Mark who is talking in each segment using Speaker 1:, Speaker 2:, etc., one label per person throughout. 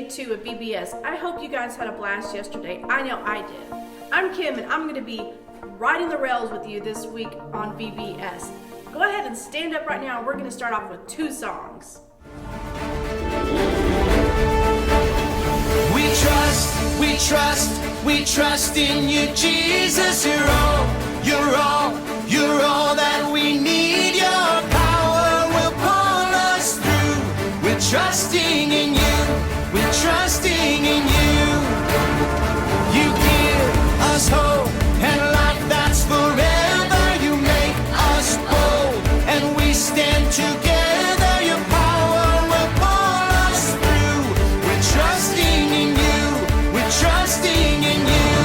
Speaker 1: 2 of VBS. I hope you guys had a blast yesterday. I know I did. I'm Kim, and I'm going to be riding the rails with you this week on VBS. Go ahead and stand up right now. We're going to start off with 2 songs.
Speaker 2: We trust in you, Jesus. You're all that we need. Your power will pull us through. We're trusting in you. We're trusting in you. You give us hope and life that's forever. You make us bold and we stand together. Your power will pull us through. We're trusting in you. We're trusting in you.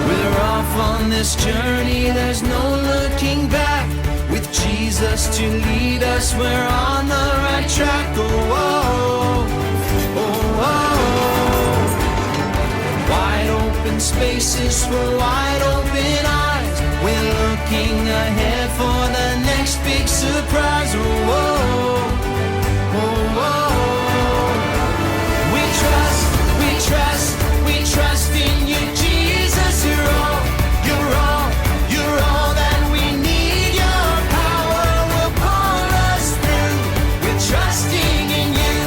Speaker 2: We're off on this journey. There's no looking back. With Jesus to lead us, we're on the right track. Oh, oh, oh, oh. Wide open spaces for wide open eyes. We're looking ahead for the next big surprise. Oh, oh, oh, oh. We trust in you, Jesus. You're all that we need. Your power will pull us through. We're trusting in you.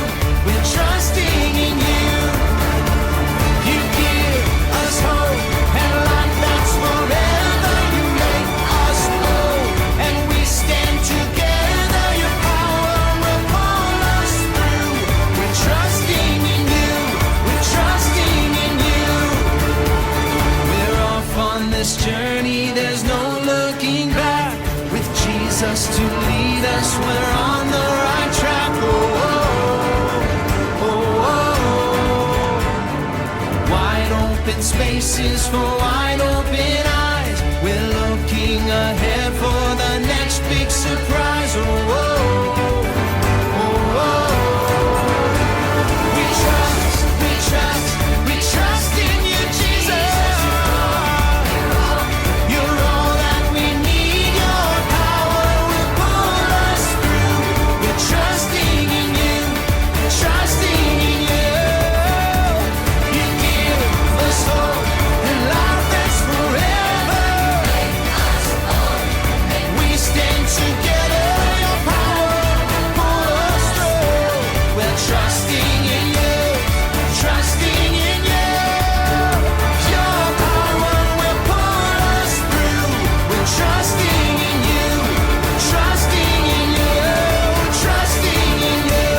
Speaker 2: We're trusting in you. You give us hope and life that's forever. You make us bold and we stand together. Your power will pull us through. We're trusting in you. We're trusting in you. We're off on this journey. There's no looking back. With Jesus to lead us, we're on the right track. Oh, oh, oh, oh. Wide open spaces for wide open eyes. We're looking ahead for the next big surprise. Oh, oh, oh, oh. We trust in you, Jesus. You're all that we need. Your power will pull us through. We're trusting in you. We're trusting in you. You give us hope and life that's forever. And we stand together. Your power will pull us through. We're trusting in you. Trusting in you. Your power will pull us through. We're trusting in you. Trusting in you. Trusting in you.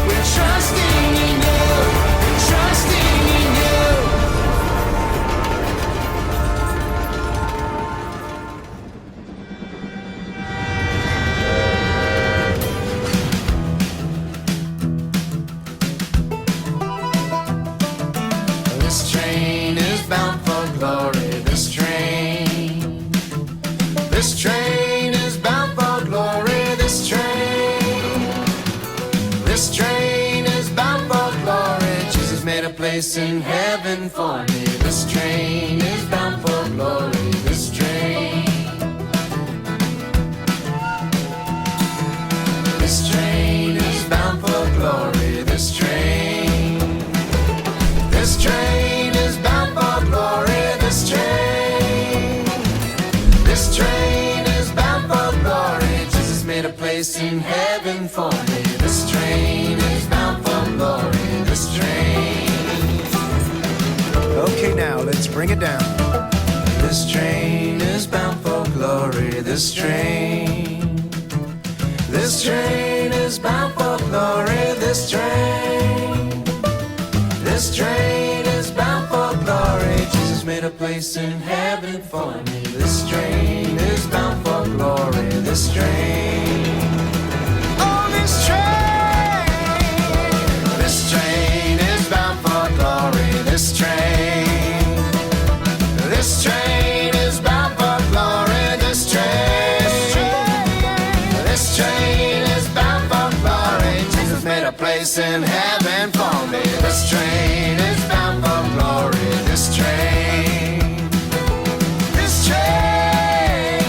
Speaker 2: We're trusting in you. Trusting in you. This train is bound for glory. This train is bound for glory. This train is bound for glory. Jesus made a place in heaven for me. This train is bound for glory. This train is bound for glory. This train is bound for glory. This train is bound for glory. Jesus made a place in heaven for me. This train is bound for glory. This train.
Speaker 3: Okay, now let's bring it down.
Speaker 2: This train is bound for glory. This train is bound for glory. This train is bound for glory. Jesus made a place in heaven for me. This train is bound for glory. This train. Oh, this train is bound for glory. This train is bound for glory. This train is bound for glory. Jesus made a place in heaven for me. This train is bound for glory. This train. This train.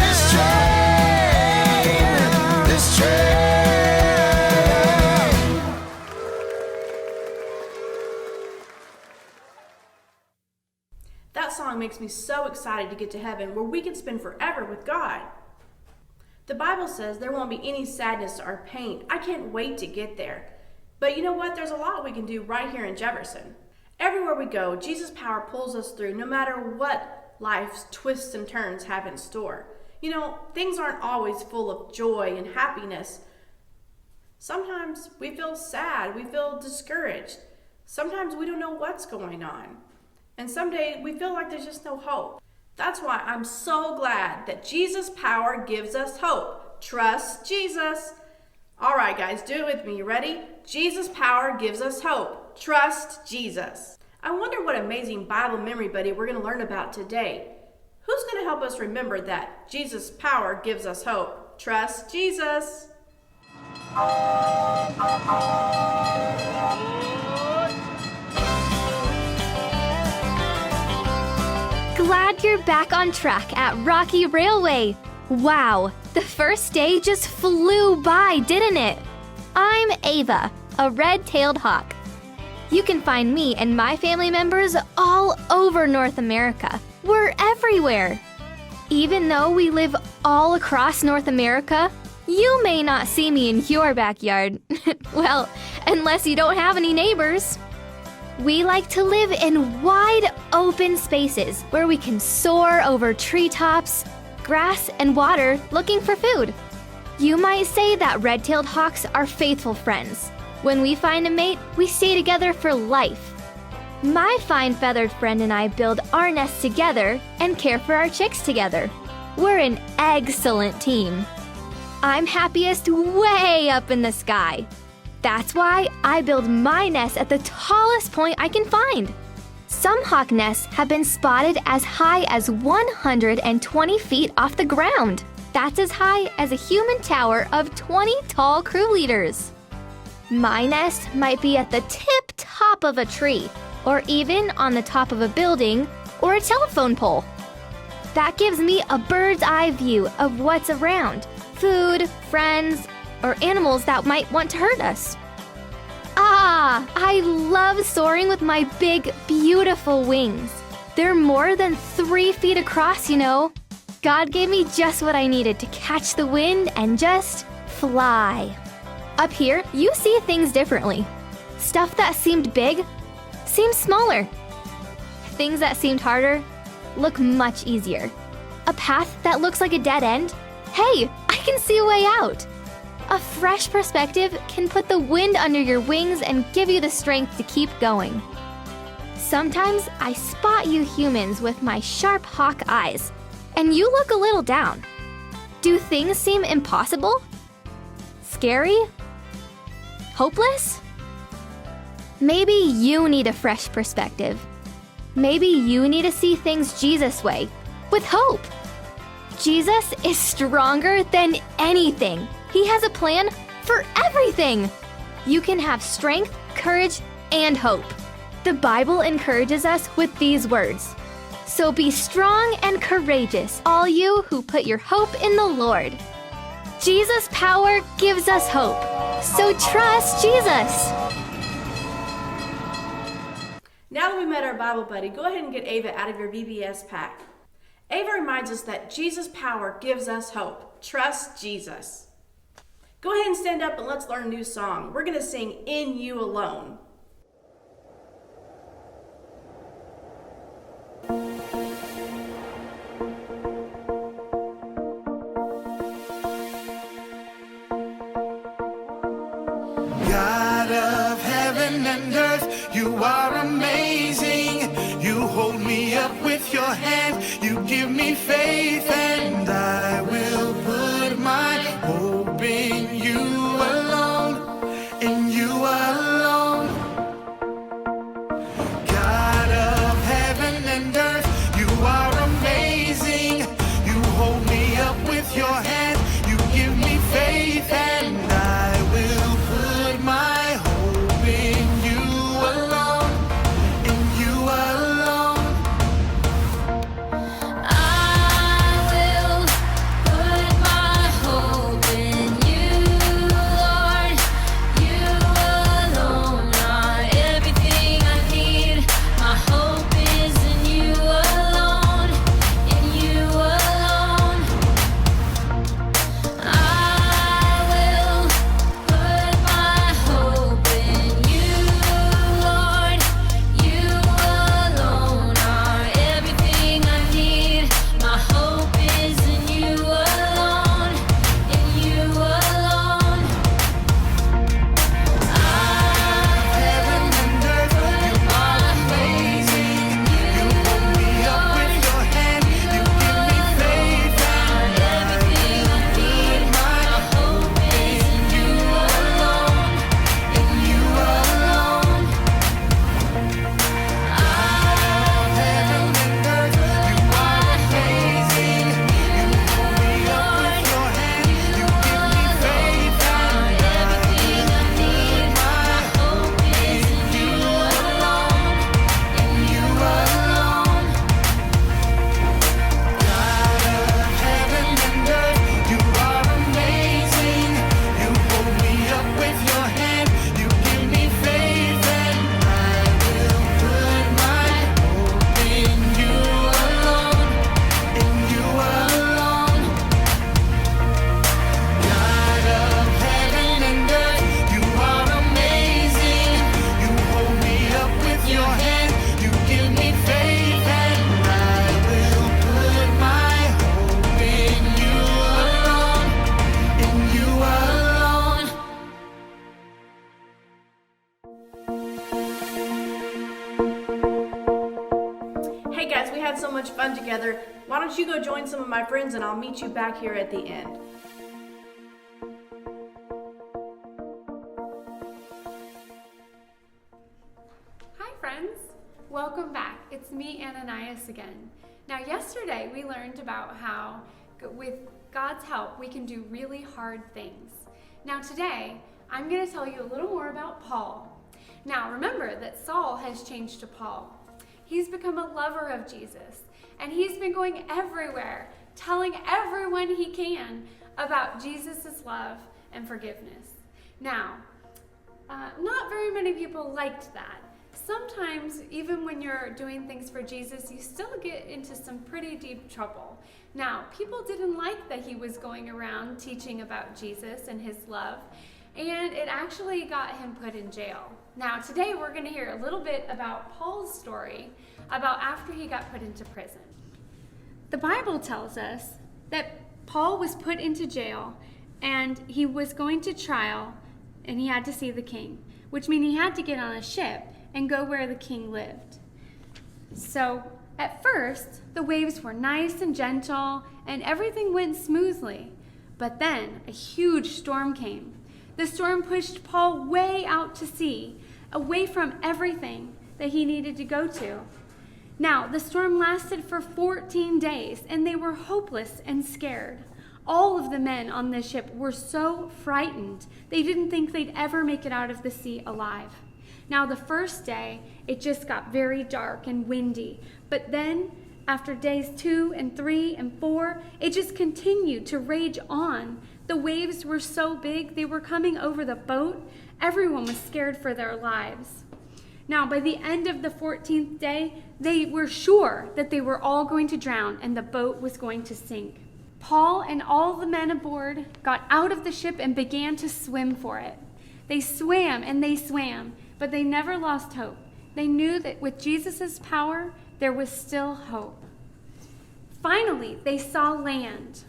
Speaker 2: This train. This train.
Speaker 1: makes me so excited to get to heaven where we can spend forever with God. The Bible says there won't be any sadness or pain. I can't wait to get there. But you know what? There's a lot we can do right here in Jefferson. Everywhere we go, Jesus' power pulls us through no matter what life's twists and turns have in store. You know, things aren't always full of joy and happiness. Sometimes we feel sad, we feel discouraged. Sometimes we don't know what's going on. And someday we feel like there's just no hope. That's why I'm so glad that Jesus' power gives us hope. Trust Jesus. All right, guys, do it with me. You ready? Jesus' power gives us hope. Trust Jesus. I wonder what amazing Bible memory buddy we're going to learn about today. Who's going to help us remember that Jesus' power gives us hope? Trust Jesus.
Speaker 3: Glad you're back on track at Rocky Railway. Wow, the first day just flew by, didn't it? I'm Ava, a red-tailed hawk. You can find me and my family members all over North America. We're everywhere. Even though we live all across North America, you may not see me in your backyard. Well, unless you don't have any neighbors. We like to live in wide open spaces where we can soar over treetops, grass, and water looking for food. You might say that red-tailed hawks are faithful friends. When we find a mate, we stay together for life. My fine feathered friend and I build our nest together and care for our chicks together. We're an excellent team. I'm happiest way up in the sky. That's why I build my nest at the tallest point I can find. Some hawk nests have been spotted as high as 120 feet off the ground. That's as high as a human tower of 20 tall crew leaders. My nest might be at the tip top of a tree, or even on the top of a building or a telephone pole. That gives me a bird's eye view of what's around: food, friends, or animals that might want to hurt us. I love soaring with my big, beautiful wings. They're more than 3 feet across, you know. God gave me just what I needed to catch the wind and just fly. Up here, you see things differently. Stuff that seemed big seems smaller. Things that seemed harder look much easier. A path that looks like a dead end, hey, I can see a way out. A fresh perspective can put the wind under your wings and give you the strength to keep going. Sometimes I spot you humans with my sharp hawk eyes, and you look a little down. Do things seem impossible? Scary? Hopeless? Maybe you need a fresh perspective. Maybe you need to see things Jesus' way, with hope. Jesus is stronger than anything. He has a plan for everything. You can have strength, courage, and hope. The Bible encourages us with these words. So be strong and courageous, all you who put your hope in the Lord. Jesus' power gives us hope. So trust Jesus.
Speaker 1: Now that we met our Bible buddy, go ahead and get Ava out of your VBS pack. Ava reminds us that Jesus' power gives us hope. Trust Jesus. Go ahead and stand up and let's learn a new song. We're going to sing In You Alone.
Speaker 2: God of heaven and earth, you are amazing. You hold me up with your hand, you give me faith, and I will put my hope in you alone, in you alone. God of heaven and earth, you are amazing. You hold me up with your hand, you give me faith, and I will put my hope in you alone, in you alone.
Speaker 3: I will
Speaker 1: don't you go join some of my friends and I'll meet you back here at the end.
Speaker 4: Hi friends, welcome back. It's me, Ananias, again. Now yesterday we learned about how with God's help we can do really hard things. Now today I'm going to tell you a little more about Paul. Now remember that Saul has changed to Paul. He's become a lover of Jesus, and he's been going everywhere telling everyone he can about Jesus' love and forgiveness. Now, not very many people liked that. Sometimes, even when you're doing things for Jesus, you still get into some pretty deep trouble. Now, people didn't like that he was going around teaching about Jesus and his love, and it actually got him put in jail. Now, today we're going to hear a little bit about Paul's story about after he got put into prison. The Bible tells us that Paul was put into jail and he was going to trial and he had to see the king, which means he had to get on a ship and go where the king lived. So at first, the waves were nice and gentle and everything went smoothly. But then a huge storm came. The storm pushed Paul way out to sea, away from everything that he needed to go to. Now, the storm lasted for 14 days, and they were hopeless and scared. All of the men on the ship were so frightened, they didn't think they'd ever make it out of the sea alive. Now, the first day, it just got very dark and windy, but then, after days 2 and 3 and 4, it just continued to rage on. The waves were so big, they were coming over the boat. Everyone was scared for their lives. Now, by the end of the 14th day, they were sure that they were all going to drown and the boat was going to sink. Paul and all the men aboard got out of the ship and began to swim for it. They swam and they swam, but they never lost hope. They knew that with Jesus' power, there was still hope. Finally, they saw land.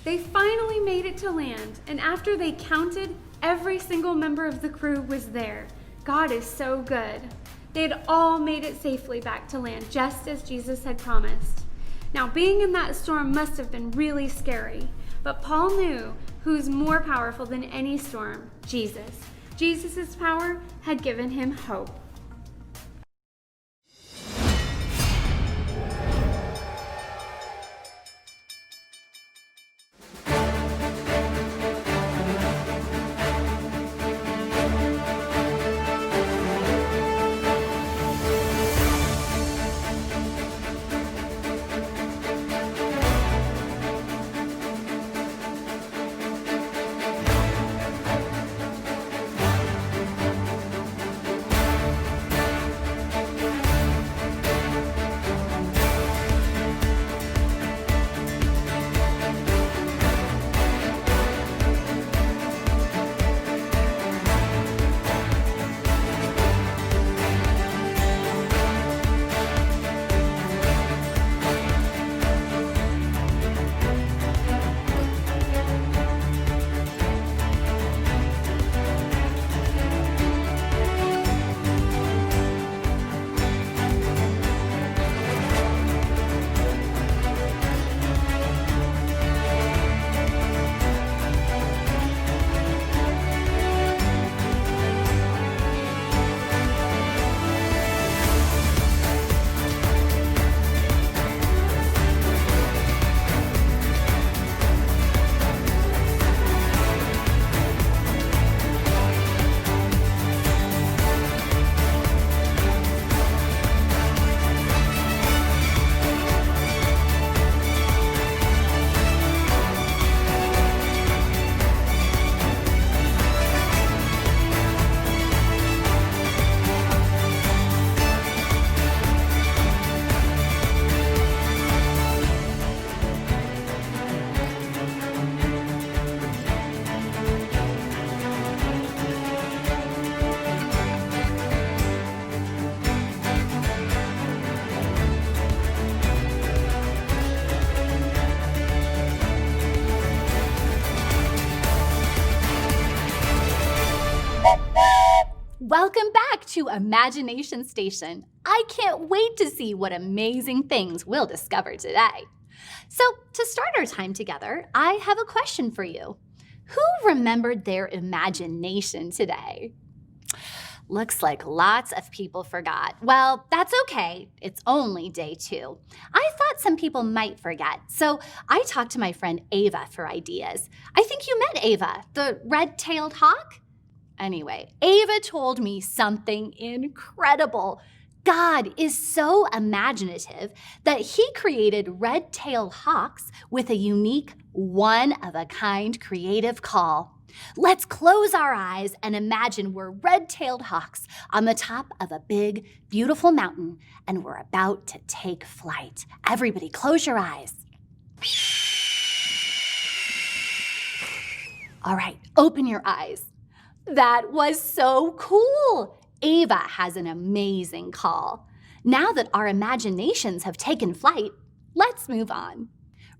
Speaker 4: They finally made it to land, and after they counted, every single member of the crew was there. God is so good. They had all made it safely back to land, just as Jesus had promised. Now, being in that storm must have been really scary, but Paul knew who's more powerful than any storm, Jesus. Jesus' power had given him hope.
Speaker 5: Welcome back to Imagination Station. I can't wait to see what amazing things we'll discover today. So, to start our time together, I have a question for you. Who remembered their imagination today? Looks like lots of people forgot. Well, that's okay. It's only day 2. I thought some people might forget, so I talked to my friend Ava for ideas. I think you met Ava, the red-tailed hawk? Anyway, Ava told me something incredible. God is so imaginative that he created red-tailed hawks with a unique, one-of-a-kind creative call. Let's close our eyes and imagine we're red-tailed hawks on the top of a big, beautiful mountain, and we're about to take flight. Everybody, close your eyes. All right, open your eyes. That was so cool. Ava has an amazing call. Now that our imaginations have taken flight, let's move on.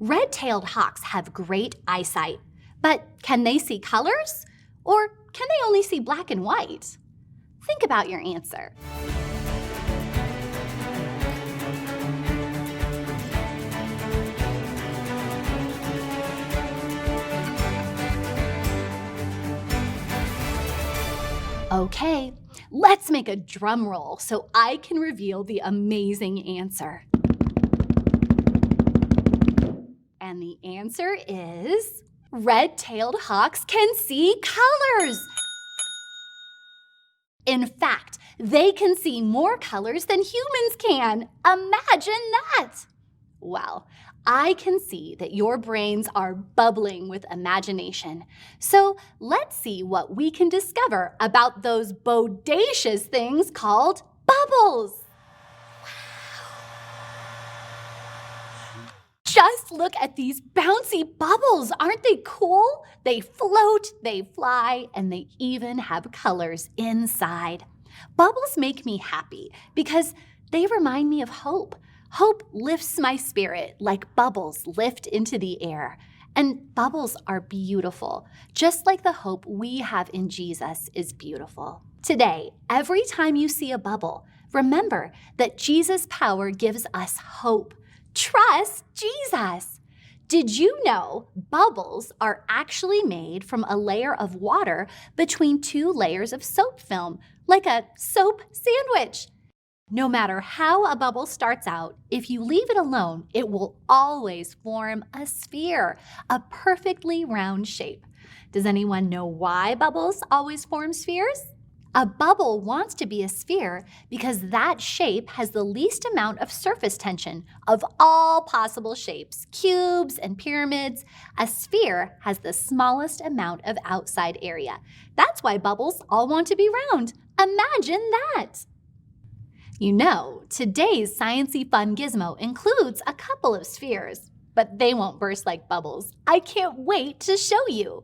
Speaker 5: Red-tailed hawks have great eyesight, but can they see colors? Or can they only see black and white? Think about your answer. Okay, let's make a drum roll so I can reveal the amazing answer. And the answer is red-tailed hawks can see colors. In fact, they can see more colors than humans can. Imagine that! Well, I can see that your brains are bubbling with imagination. So let's see what we can discover about those bodacious things called bubbles. Just look at these bouncy bubbles. Aren't they cool? They float, they fly, and they even have colors inside. Bubbles make me happy because they remind me of hope. Hope lifts my spirit like bubbles lift into the air. And bubbles are beautiful, just like the hope we have in Jesus is beautiful. Today, every time you see a bubble, remember that Jesus' power gives us hope. Trust Jesus. Did you know bubbles are actually made from a layer of water between 2 layers of soap film, like a soap sandwich? No matter how a bubble starts out, if you leave it alone, it will always form a sphere, a perfectly round shape. Does anyone know why bubbles always form spheres? A bubble wants to be a sphere because that shape has the least amount of surface tension of all possible shapes, cubes and pyramids. A sphere has the smallest amount of outside area. That's why bubbles all want to be round. Imagine that! You know, today's Science-y Fun Gizmo includes a couple of spheres, but they won't burst like bubbles. I can't wait to show you.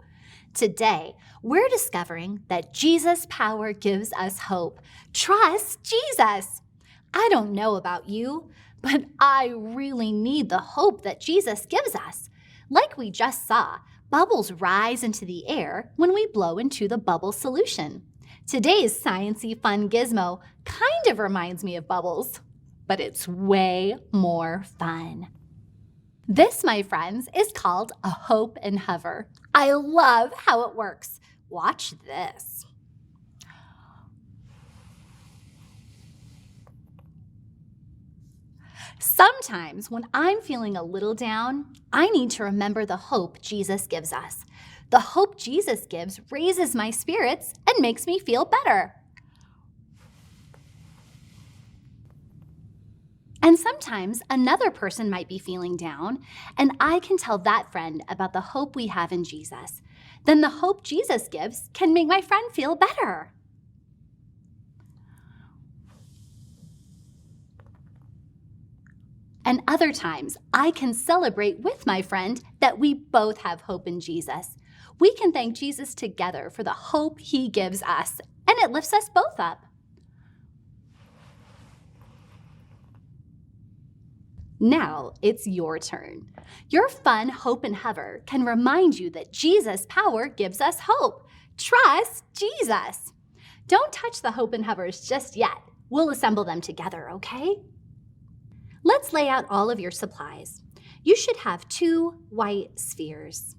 Speaker 5: Today, we're discovering that Jesus' power gives us hope. Trust Jesus. I don't know about you, but I really need the hope that Jesus gives us. Like we just saw, bubbles rise into the air when we blow into the bubble solution. Today's Science-y Fun Gizmo kind of reminds me of bubbles, but it's way more fun. This, my friends, is called a hope and hover. I love how it works. Watch this. Sometimes when I'm feeling a little down, I need to remember the hope Jesus gives us. The hope Jesus gives raises my spirits and makes me feel better. And sometimes another person might be feeling down, and I can tell that friend about the hope we have in Jesus. Then the hope Jesus gives can make my friend feel better. And other times, I can celebrate with my friend that we both have hope in Jesus. We can thank Jesus together for the hope he gives us, and it lifts us both up. Now it's your turn. Your fun hope and hover can remind you that Jesus' power gives us hope. Trust Jesus. Don't touch the hope and hovers just yet. We'll assemble them together, okay? Let's lay out all of your supplies. You should have 2 white spheres,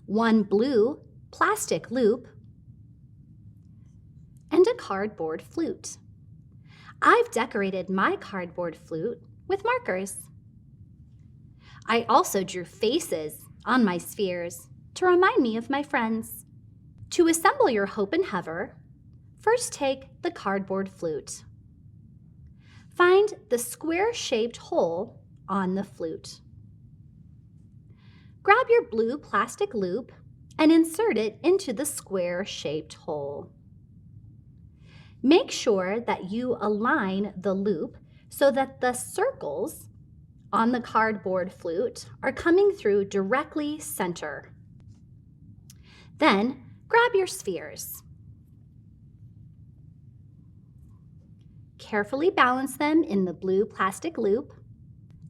Speaker 5: 1 blue plastic loop, and a cardboard flute. I've decorated my cardboard flute with markers. I also drew faces on my spheres to remind me of my friends. To assemble your hope and hover, first take the cardboard flute. Find the square-shaped hole on the flute. Grab your blue plastic loop and insert it into the square-shaped hole. Make sure that you align the loop so that the circles on the cardboard flute are coming through directly center. Then grab your spheres. Carefully balance them in the blue plastic loop,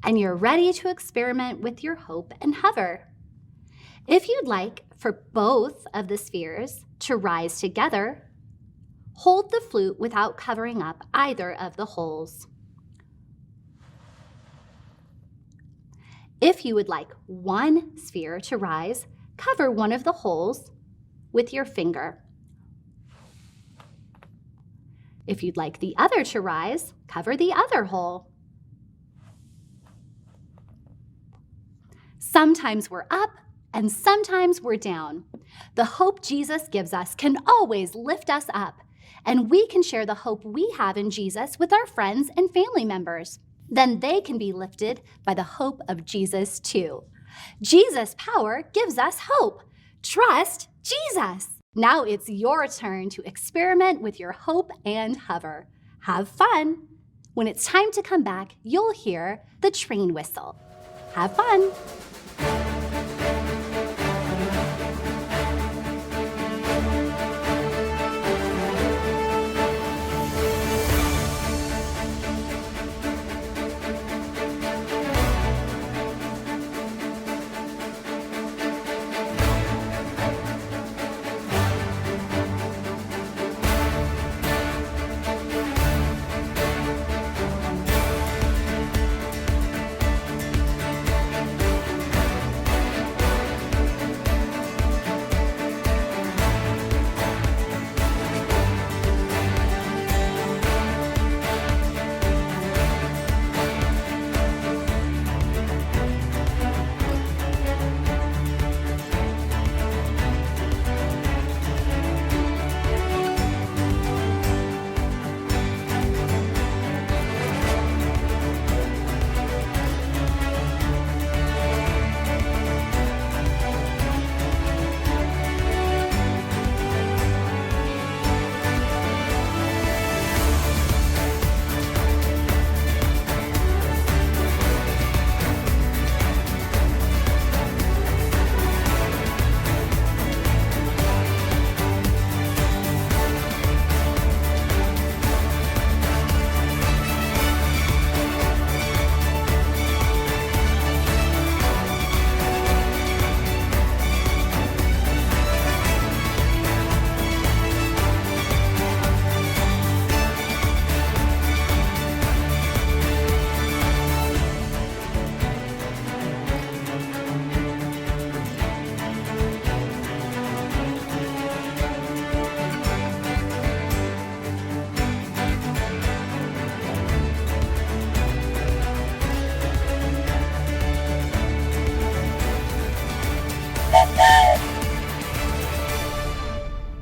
Speaker 5: and you're ready to experiment with your hope and hover. If you'd like for both of the spheres to rise together, hold the flute without covering up either of the holes. If you would like one sphere to rise, cover one of the holes with your finger. If you'd like the other to rise, cover the other hole. Sometimes we're up and sometimes we're down. The hope Jesus gives us can always lift us up, and we can share the hope we have in Jesus with our friends and family members. Then they can be lifted by the hope of Jesus too. Jesus' power gives us hope. Trust Jesus. Now it's your turn to experiment with your hope and hover. Have fun. When it's time to come back, you'll hear the train whistle. Have fun.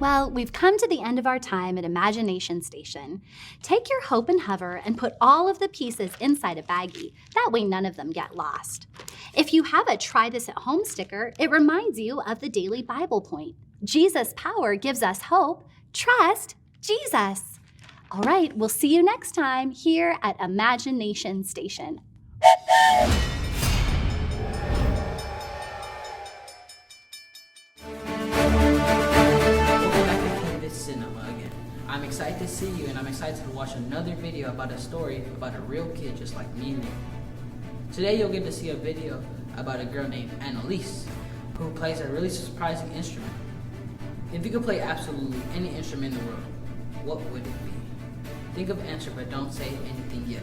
Speaker 5: Well, we've come to the end of our time at Imagination Station. Take your hope and hover and put all of the pieces inside a baggie. That way none of them get lost. If you have a Try This at Home sticker, it reminds you of the daily Bible point. Jesus' power gives us hope. Trust Jesus. All right, we'll see you next time here at Imagination Station.
Speaker 6: Cinema again. I'm excited to see you, and I'm excited to watch another video about a story about a real kid just like me and you. Today you'll get to see a video about a girl named Annalise who plays a really surprising instrument. If you could play absolutely any instrument in the world, what would it be? Think of answer, but don't say anything yet.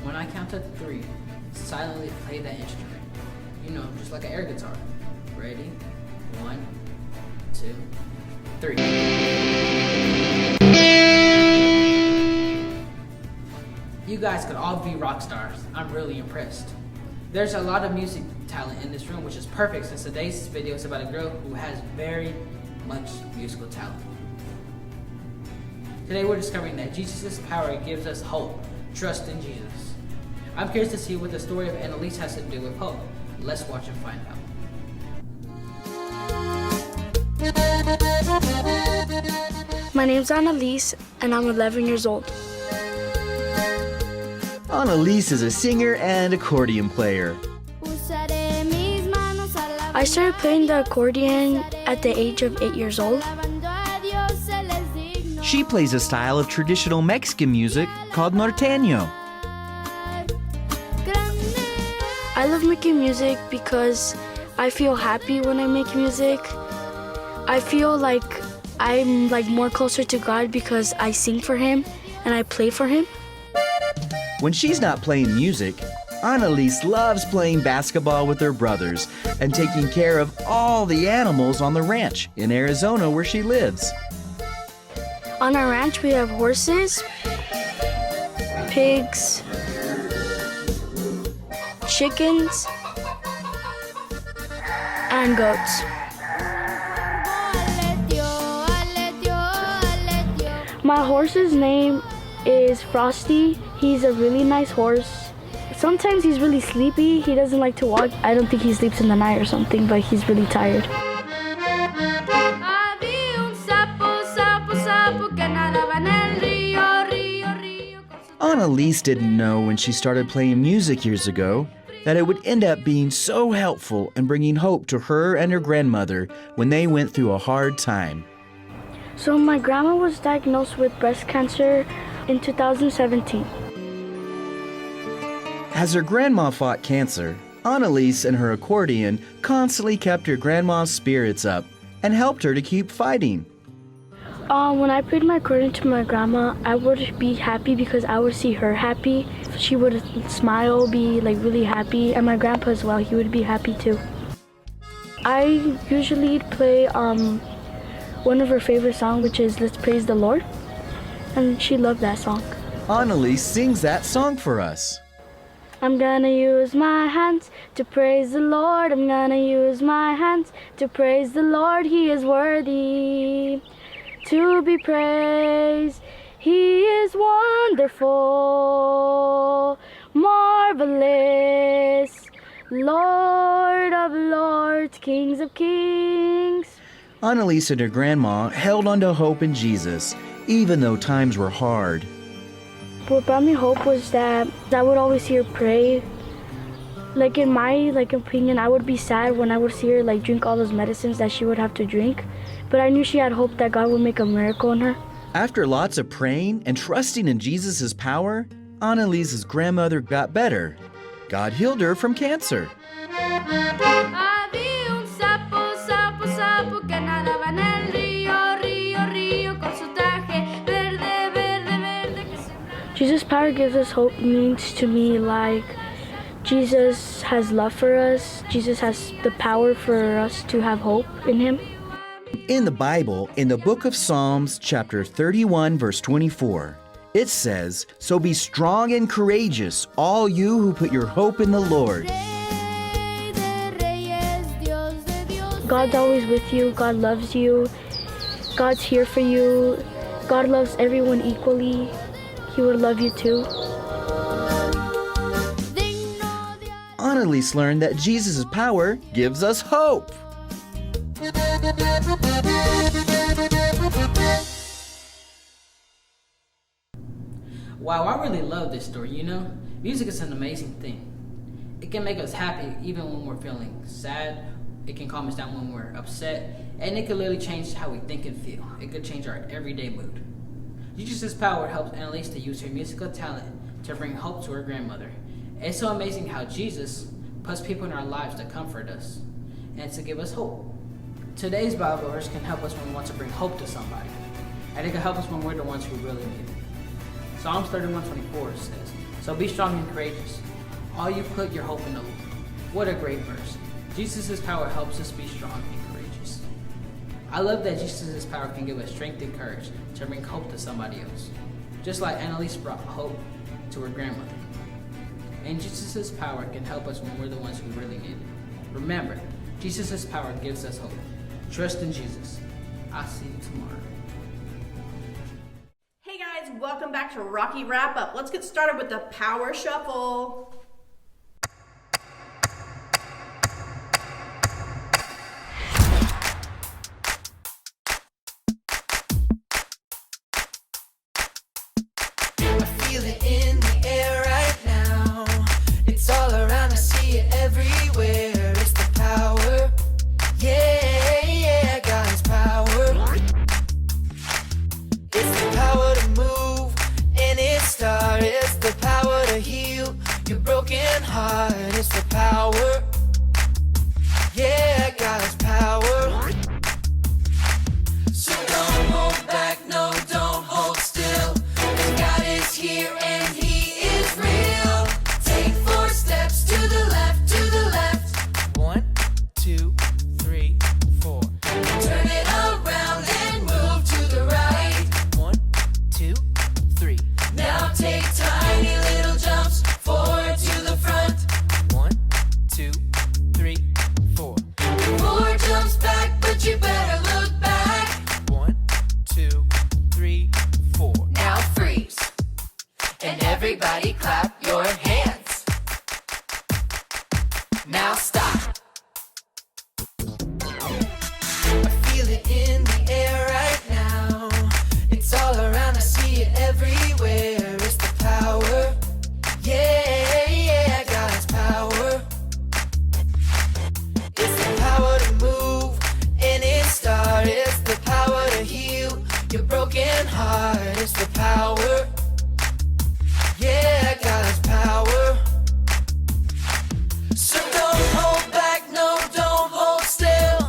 Speaker 6: When I count to 3, silently play that instrument. You know, just like an air guitar. Ready? 1, 2, 3. You guys could all be rock stars. I'm really impressed. There's a lot of music talent in this room, which is perfect since today's video is about a girl who has very much musical talent. Today we're discovering that Jesus' power gives us hope. Trust in Jesus. I'm curious to see what the story of Annalise has to do with hope. Let's watch and find out.
Speaker 7: My name's Annalise, and I'm 11 years old.
Speaker 8: Annalise is a singer and accordion player.
Speaker 7: I started playing the accordion at the age of 8 years old.
Speaker 8: She plays a style of traditional Mexican music called norteño.
Speaker 7: I love making music because I feel happy when I make music. I feel like I'm more closer to God because I sing for Him and I play for Him.
Speaker 8: When she's not playing music, Annalise loves playing basketball with her brothers and taking care of all the animals on the ranch in Arizona where she lives.
Speaker 7: On our ranch, we have horses, pigs, chickens, and goats. My horse's name is Frosty. He's a really nice horse. Sometimes he's really sleepy. He doesn't like to walk. I don't think he sleeps in the night or something, but he's really tired.
Speaker 8: Annalise didn't know when she started playing music years ago that it would end up being so helpful and bringing hope to her and her grandmother when they went through a hard time.
Speaker 7: So my grandma was diagnosed with breast cancer in 2017.
Speaker 8: As her grandma fought cancer, Annalise and her accordion constantly kept her grandma's spirits up and helped her to keep fighting.
Speaker 7: When I played my accordion to my grandma, I would be happy because I would see her happy. She would smile, be really happy, and my grandpa as well, he would be happy too. I usually play one of her favorite songs, which is Let's Praise the Lord, and she loved that song.
Speaker 8: Annalise sings that song for us.
Speaker 7: I'm gonna use my hands to praise the Lord. I'm gonna use my hands to praise the Lord. He is worthy to be praised. He is wonderful, marvelous, Lord of lords, kings of kings.
Speaker 8: Annalise and her grandma held on to hope in Jesus, even though times were hard.
Speaker 7: What brought me hope was that I would always see her pray. In my opinion, I would be sad when I would see her drink all those medicines that she would have to drink. But I knew she had hope that God would make a miracle in her.
Speaker 8: After lots of praying and trusting in Jesus' power, Annalise's grandmother got better. God healed her from cancer.
Speaker 7: Jesus' power gives us hope means to me Jesus has love for us. Jesus has the power for us to have hope in Him.
Speaker 8: In the Bible, in the book of Psalms, chapter 31, verse 24, it says, "So be strong and courageous, all you who put your hope in the Lord."
Speaker 7: God's always with you. God loves you. God's here for you. God loves everyone equally. He would love you too.
Speaker 8: Annalise learned that Jesus' power gives us hope.
Speaker 6: Wow, I really love this story, Music is an amazing thing. It can make us happy even when we're feeling sad. It can calm us down when we're upset. And it can literally change how we think and feel. It could change our everyday mood. Jesus' power helps Annalise to use her musical talent to bring hope to her grandmother. It's so amazing how Jesus puts people in our lives to comfort us and to give us hope. Today's Bible verse can help us when we want to bring hope to somebody. And it can help us when we're the ones who really need it. Psalms 31:24 says, "So be strong and courageous, all you put your hope in the Lord." What a great verse. Jesus' power helps us be strong and courageous. I love that Jesus' power can give us strength and courage to bring hope to somebody else. Just like Annalise brought hope to her grandmother. And Jesus' power can help us when we're the ones who really need it. Remember, Jesus' power gives us hope. Trust in Jesus. I'll see you tomorrow.
Speaker 1: Hey guys, welcome back to Rocky Wrap Up. Let's get started with the Power Shuffle.
Speaker 2: I feel it in the air right now. It's all around, I see it everywhere. It's the power. Yeah, yeah, God's power. It's the power to move any star. It's the power to heal your broken heart. It's the power. Yeah, God's power. So don't hold back, no, don't hold still. God is here and He is real. Take 4 steps to the left, to the left. 1, 2, 3, 4. Turn it around and move to the right. 1, 2, 3. Now take tiny little jumps forward to the front. 1, 2, 3, 4. 4 jumps back, but you better look back. 1, 2, 3, 4. Now freeze. And everybody clap your hands. Now stop. I feel it in the air right now. It's all around, I see it everywhere. It's the power. Yeah, yeah, God's power. It's the power to move any star. It's the power to heal your broken heart. It's the power. Yeah, God's power. So don't hold back, no, don't hold still.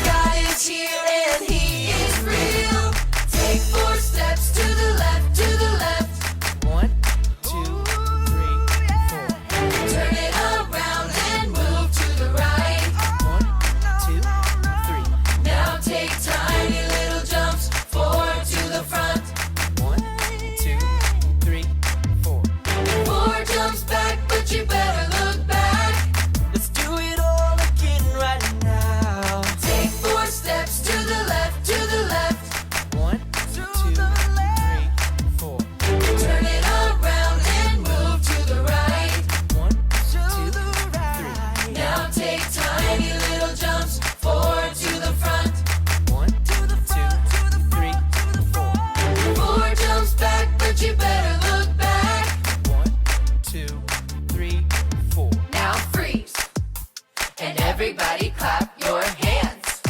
Speaker 2: God is here and He is real. Take 4 steps to the left, to the left. 1, 2, 3, 4. Turn it around and move to the right. 1, 2, 3. Now take tiny little jumps forward to the front. 1, 2, 3, 4. 4 jumps back, but you better look back. Let's do it all again right now. Take 4 steps to the left, to the left. 1, 2, 3, 4. Turn it around and move to the right. 1, 2, 3. Now take tiny little jumps forward to the front. 1, 2, 3, 4. 4 jumps back, but you better look back. 1, 2, 3, 4. Now freeze. And everybody clap your hands.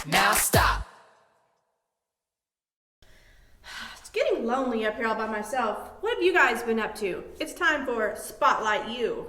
Speaker 2: Now stop.
Speaker 1: It's getting lonely up here all by myself. What have you guys been up to? It's time for Spotlight You.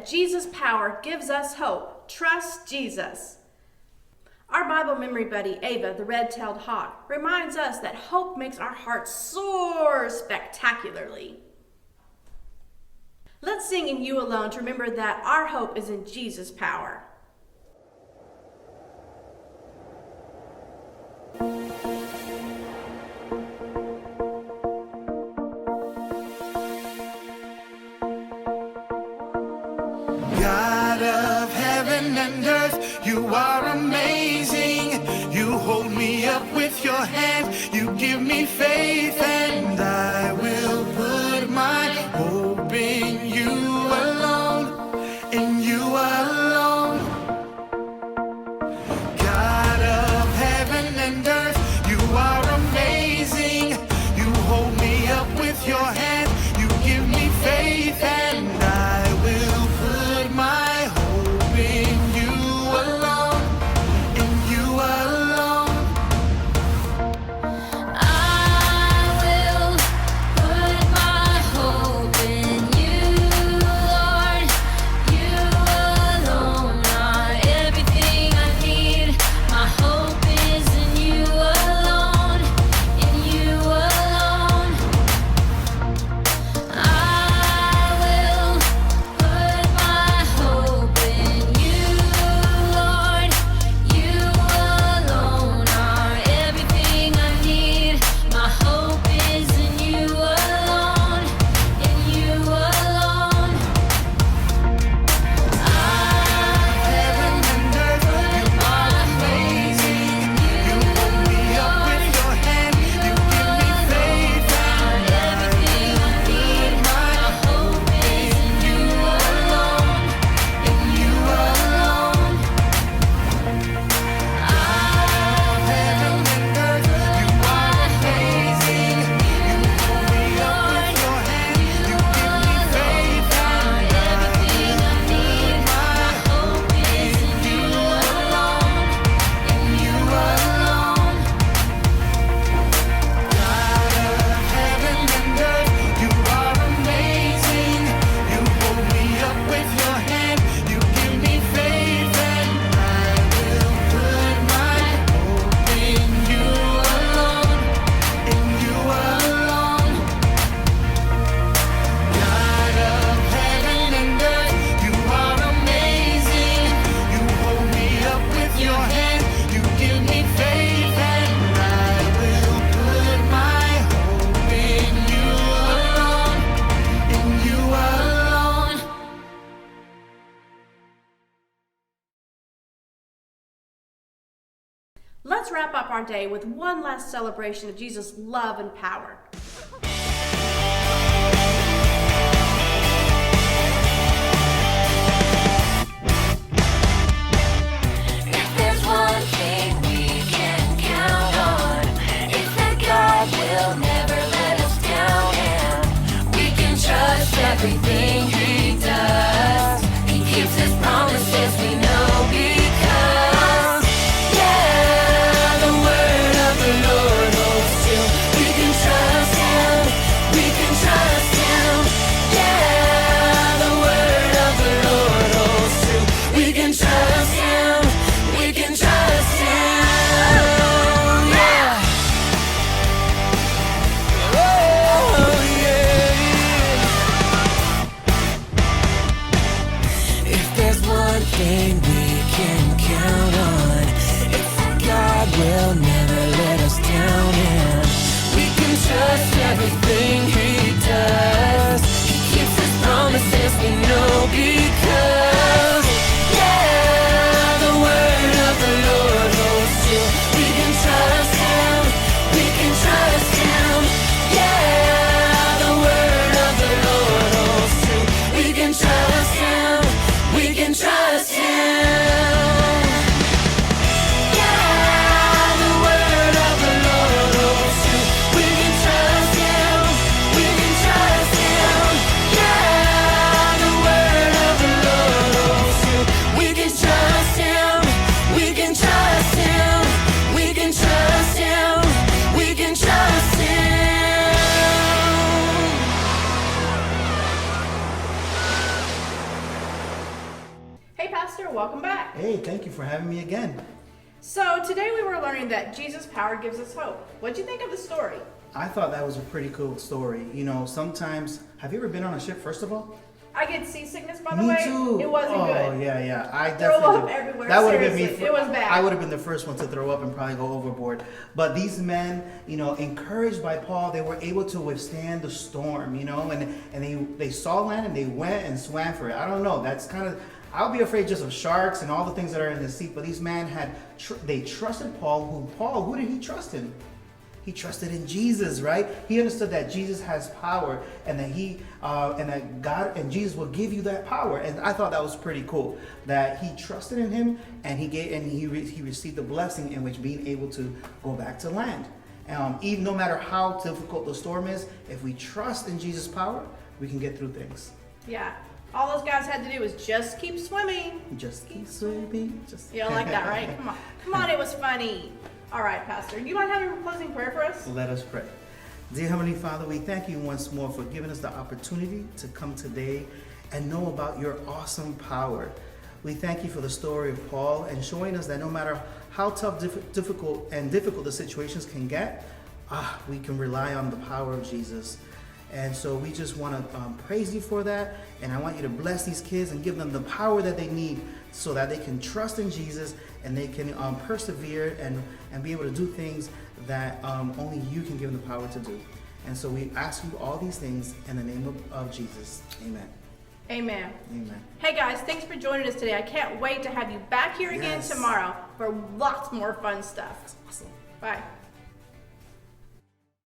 Speaker 1: that Jesus' power gives us hope. Trust Jesus. Our Bible memory buddy, Ava, the red-tailed hawk, reminds us that hope makes our hearts soar spectacularly. Let's sing In You Alone to remember that our hope is in Jesus' power.
Speaker 2: God of heaven and earth, you are amazing. You hold me up with your hand, you give me faith, and I will put my hope in you alone, in you alone. God of heaven and earth, you are amazing. You hold me up with your hand, you give me faith, and I will put my hope in you alone, in you alone.
Speaker 9: I will put my hope in you, Lord. You alone are everything I need. My hope is in you alone, in you alone. I will put my hope in you, Lord. You alone are everything I need. My hope is in you alone, in you alone.
Speaker 2: Heaven and earth, you are amazing. You hold me up with your hand, you give me faith, and
Speaker 9: Everything I need. My hope is in you alone,
Speaker 2: in you alone. Heaven and earth, you are amazing. You hold me up with your hand, you give me faith, and
Speaker 9: everything I need. My hope is in you alone,
Speaker 2: in you alone. God of heaven and earth, you are amazing. You hold me up with your hand, you give me faith, and I will put my hope in you alone, in you alone. God of heaven and earth, you are amazing. You hold me up with your hand, you give me faith, and I will put my hope in you alone, in you alone.
Speaker 1: Let's wrap up our day with one last celebration of Jesus' love and power.
Speaker 9: If there's one thing we can count on, it's that God will never let us down, and we can trust everything He does. He keeps His promises, we know, because, yeah, the word of the Lord holds true. We can trust Him, we can trust Him.
Speaker 10: Hey, thank you for having me again.
Speaker 1: So today we were learning that Jesus' power gives us hope. What'd you think of the story?
Speaker 10: I thought that was a pretty cool story. You know, sometimes, have you ever been on a ship, first of all?
Speaker 1: I get seasickness, by the
Speaker 10: Me
Speaker 1: way.
Speaker 10: too.
Speaker 1: It wasn't
Speaker 10: oh,
Speaker 1: good.
Speaker 10: Oh, yeah. I
Speaker 1: Throw
Speaker 10: definitely
Speaker 1: up everywhere.
Speaker 10: That would have been me.
Speaker 1: Seriously, it was bad.
Speaker 10: I would have been the first one to throw up and probably go overboard. But these men, you know, encouraged by Paul, they were able to withstand the storm, you know, and they saw land and they went and swam for it. I don't know. That's kind of, I would be afraid just of sharks and all the things that are in the sea. But these men they trusted Paul. Who did he trust in? He trusted in Jesus, right? He understood that Jesus has power, and that God and Jesus will give you that power. And I thought that was pretty cool. That he trusted in Him, and he received the blessing in which being able to go back to land. Even no matter how difficult the storm is, if we trust in Jesus' power, we can get through things.
Speaker 1: Yeah. All those guys had to do was just keep swimming.
Speaker 10: Just keep swimming.
Speaker 1: You don't like that, right? Come on, it was funny. All right, Pastor, do you mind having a closing prayer for us?
Speaker 10: Let us pray. Dear Heavenly Father, we thank you once more for giving us the opportunity to come today and know about your awesome power. We thank you for the story of Paul and showing us that no matter how tough, difficult the situations can get, we can rely on the power of Jesus. And so we just want to praise you for that. And I want you to bless these kids and give them the power that they need so that they can trust in Jesus and they can persevere and be able to do things that only you can give them the power to do. And so we ask you all these things in the name of Jesus. Amen.
Speaker 1: Amen.
Speaker 10: Amen.
Speaker 1: Hey guys, thanks for joining us today. I can't wait to have you back here again tomorrow for lots more fun stuff.
Speaker 10: That's awesome.
Speaker 1: Bye.